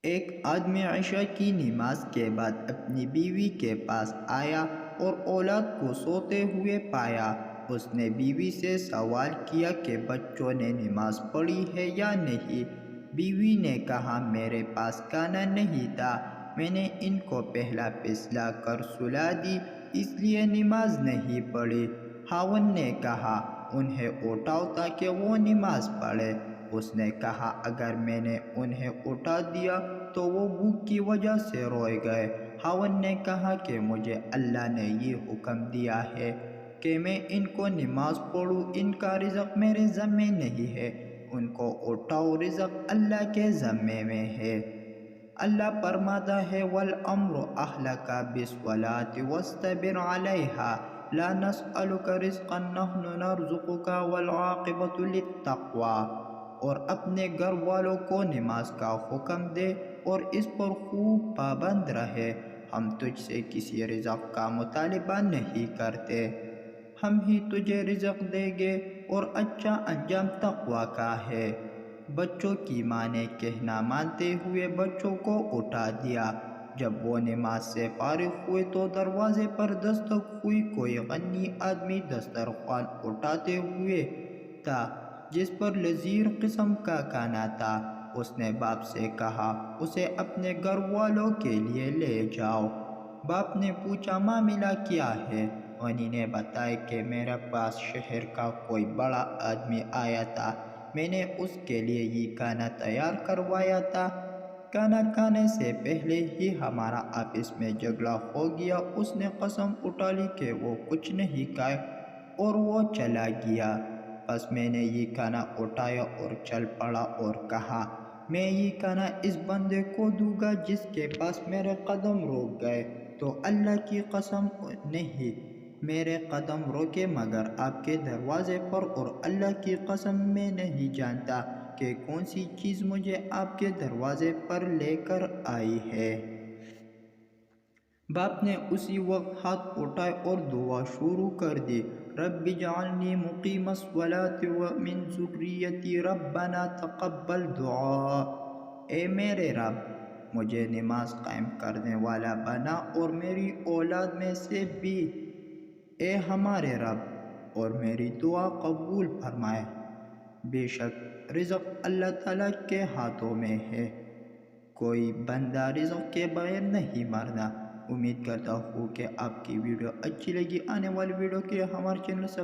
ایک آدمی عشاء کی نماز کے بعد اپنی بیوی کے پاس آیا اور اولاد کو سوتے ہوئے پایا۔ اس نے بیوی سے سوال کیا کہ بچوں نے نماز پڑھی ہے یا نہیں۔ بیوی نے کہا میرے پاس کھانا نہیں تھا، میں نے ان کو پہلا پسلا کر سلا دی، اس لیے نماز نہیں پڑھی۔ خاوند نے کہا انہیں اٹھاؤ تاکہ وہ نماز پڑھے۔ اس نے کہا اگر میں نے انہیں اٹھا دیا تو وہ بھوک کی وجہ سے روئے گئے۔ خاوند نے کہا کہ مجھے اللہ نے یہ حکم دیا ہے کہ میں ان کو نماز پڑھوں، ان کا رزق میرے ذمے نہیں ہے، ان کو اٹھاؤ، رزق اللہ کے ذمے میں ہے۔ اللہ فرماتا ہے وَالْأَمْرُ أَهْلَكَ بِالصَّلَاةِ وَاسْتَبِرْ عَلَيْهَا لَا نَسْأَلُكَ رِزْقًا نَحْنُ نَرْزُقُكَ وَالْعَاقِبَةُ لِلتَّقْوَىٰ۔ اور اپنے گھر والوں کو نماز کا حکم دے اور اس پر خوب پابند رہے۔ ہم تجھ سے کسی رزق کا مطالبہ نہیں کرتے، ہم ہی تجھے رزق دیں گے اور اچھا انجام تقویٰ کا ہے۔ بچوں کی ماں نے کہنا مانتے ہوئے بچوں کو اٹھا دیا۔ جب وہ نماز سے فارغ ہوئے تو دروازے پر دستک ہوئی۔ کوئی غنی آدمی دسترخوان اٹھاتے ہوئے تھا جس پر لذیذ قسم کا کھانا تھا۔ اس نے باپ سے کہا اسے اپنے گھر والوں کے لیے لے جاؤ۔ باپ نے پوچھا معاملہ کیا ہے؟ غنی نے بتایا کہ میرے پاس شہر کا کوئی بڑا آدمی آیا تھا، میں نے اس کے لیے یہ کھانا تیار کروایا تھا۔ کھانا کھانے سے پہلے ہی ہمارا آپس میں جھگڑا ہو گیا۔ اس نے قسم اٹھا لی کہ وہ کچھ نہیں کھائے اور وہ چلا گیا۔ بس میں نے یہ کھانا اٹھایا اور چل پڑا اور کہا میں یہ کھانا اس بندے کو دوں گا جس کے پاس میرے قدم رک گئے، تو اللہ کی قسم نہیں میرے قدم روکے مگر آپ کے دروازے پر، اور اللہ کی قسم میں نہیں جانتا کہ کون سی چیز مجھے آپ کے دروازے پر لے کر آئی ہے۔ باپ نے اسی وقت ہاتھ اٹھائے اور دعا شروع کر دی، رب اجعلنی مقیم الصلاۃ ومن ذریتی ربنا تقبل دعاء۔ اے میرے رب مجھے نماز قائم کرنے والا بنا اور میری اولاد میں سے بھی، اے ہمارے رب، اور میری دعا قبول فرمائے۔ بے شک رزق اللہ تعالیٰ کے ہاتھوں میں ہے، کوئی بندہ رزق کے بغیر نہیں مرنا۔ امید کرتا ہوں کہ آپ کی ویڈیو اچھی لگی۔ آنے والی ویڈیو کے لیے ہمارے چینل سے